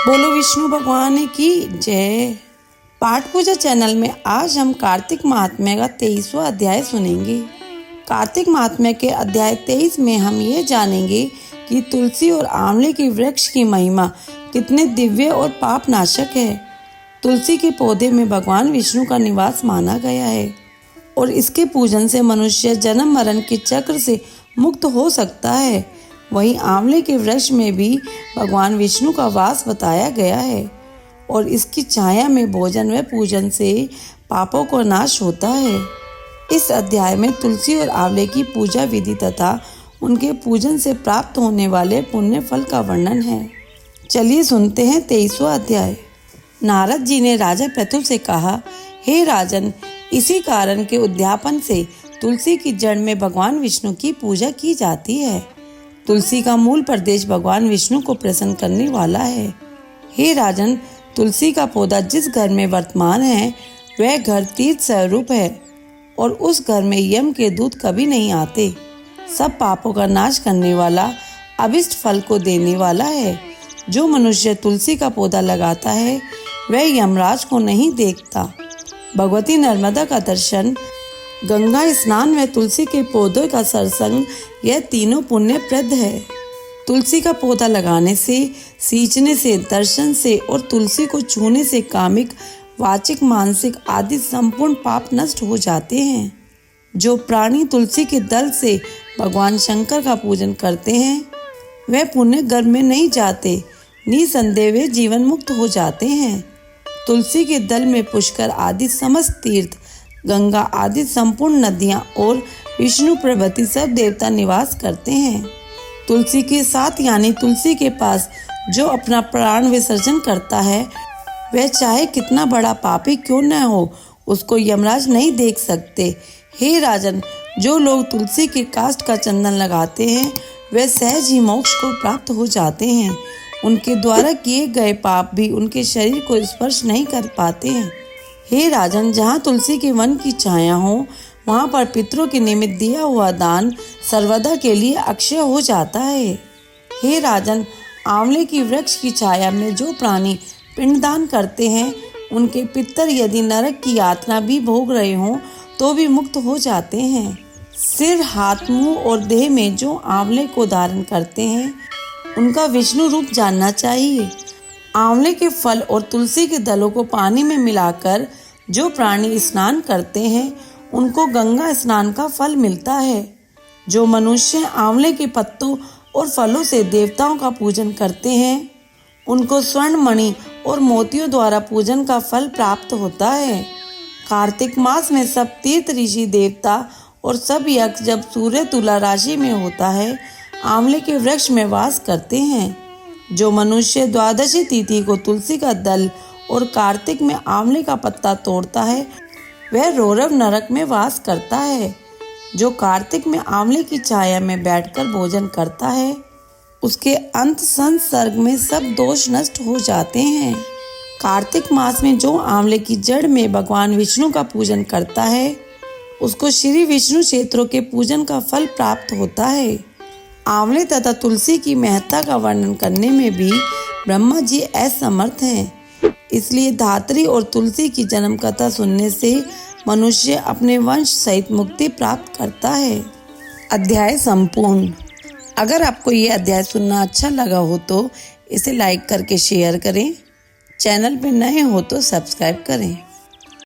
बोलो विष्णु भगवान की जय। पाठ पूजा चैनल में आज हम कार्तिक महात्म्य का 23वां अध्याय सुनेंगे। कार्तिक महात्म्य के अध्याय 23 में हम ये जानेंगे कि तुलसी और आंवले के वृक्ष की महिमा कितने दिव्य और पाप नाशक है। तुलसी के पौधे में भगवान विष्णु का निवास माना गया है और इसके पूजन से मनुष्य जन्म मरण के चक्र से मुक्त हो सकता है। वहीं आंवले के वृक्ष में भी भगवान विष्णु का वास बताया गया है और इसकी छाया में भोजन व पूजन से पापों को नाश होता है। इस अध्याय में तुलसी और आंवले की पूजा विधि तथा उनके पूजन से प्राप्त होने वाले पुण्य फल का वर्णन है। चलिए सुनते हैं 23वां अध्याय। नारद जी ने राजा पृथु से कहा, हे राजन, इसी कारण के उद्यापन से तुलसी की जड़ में भगवान विष्णु की पूजा की जाती है। तुलसी का मूल प्रदेश भगवान विष्णु को प्रसन्न करने वाला है। हे राजन, तुलसी का पौधा जिस घर में वर्तमान है वह घर तीर्थ स्वरूप है और उस घर में यम के दूत कभी नहीं आते। सब पापों का नाश करने वाला, अभिष्ट फल को देने वाला है। जो मनुष्य तुलसी का पौधा लगाता है वह यमराज को नहीं देखता। भगवती नर्मदा का दर्शन, गंगा स्नान व तुलसी के पौधों का सत्संग, यह तीनों पुण्यप्रद है। तुलसी का पौधा लगाने से, सींचने से, दर्शन से और तुलसी को छूने से कामिक, वाचिक, मानसिक आदि संपूर्ण पाप नष्ट हो जाते हैं। जो प्राणी तुलसी के दल से भगवान शंकर का पूजन करते हैं वह पुण्य गर्भ में नहीं जाते, निसंदेह वे जीवन मुक्त हो जाते हैं। तुलसी के दल में पुष्कर आदि समस्त तीर्थ, गंगा आदि संपूर्ण नदियां और विष्णु प्रभृति सब देवता निवास करते हैं। तुलसी के साथ यानी तुलसी के पास जो अपना प्राण विसर्जन करता है वह चाहे कितना बड़ा पापी क्यों न हो, उसको यमराज नहीं देख सकते। हे राजन, जो लोग तुलसी के काष्ठ का चंदन लगाते हैं वह सहज ही मोक्ष को प्राप्त हो जाते हैं। उनके द्वारा किए गए पाप भी उनके शरीर को स्पर्श नहीं कर पाते हैं। हे राजन, जहाँ तुलसी के वन की छाया हो वहाँ पर पितरों के निमित्त दिया हुआ दान सर्वदा के लिए अक्षय हो जाता है। हे राजन, आंवले की वृक्ष की छाया में जो प्राणी पिंडदान करते हैं उनके पितर यदि नरक की यातना भी भोग रहे हों तो भी मुक्त हो जाते हैं। सिर, हाथ, मुंह और देह में जो आंवले को धारण करते हैं उनका विष्णु रूप जानना चाहिए। आंवले के फल और तुलसी के दलों को पानी में मिलाकर जो प्राणी स्नान करते हैं उनको गंगा स्नान का फल मिलता है। जो मनुष्य आंवले के पत्तों और फलों से देवताओं का पूजन करते हैं उनको स्वर्ण मणि और मोतियों द्वारा पूजन का फल प्राप्त होता है। कार्तिक मास में सब तीर्थ, ऋषि, देवता और सब यज्ञ जब सूर्य तुला राशि में होता है आंवले के वृक्ष में वास करते हैं। जो मनुष्य द्वादशी तिथि को तुलसी का दल और कार्तिक में आंवले का पत्ता तोड़ता है वह रौरव नरक में वास करता है। जो कार्तिक में आंवले की छाया में बैठकर भोजन करता है उसके अंत संसर्ग में सब दोष नष्ट हो जाते हैं। कार्तिक मास में जो आंवले की जड़ में भगवान विष्णु का पूजन करता है उसको श्री विष्णु क्षेत्रों के पूजन का फल प्राप्त होता है। आंवले तथा तुलसी की महत्ता का वर्णन करने में भी ब्रह्मा जी असमर्थ हैं। इसलिए धात्री और तुलसी की जन्म कथा सुनने से मनुष्य अपने वंश सहित मुक्ति प्राप्त करता है। अध्याय संपूर्ण। अगर आपको ये अध्याय सुनना अच्छा लगा हो तो इसे लाइक करके शेयर करें। चैनल पे नए हो तो सब्सक्राइब करें।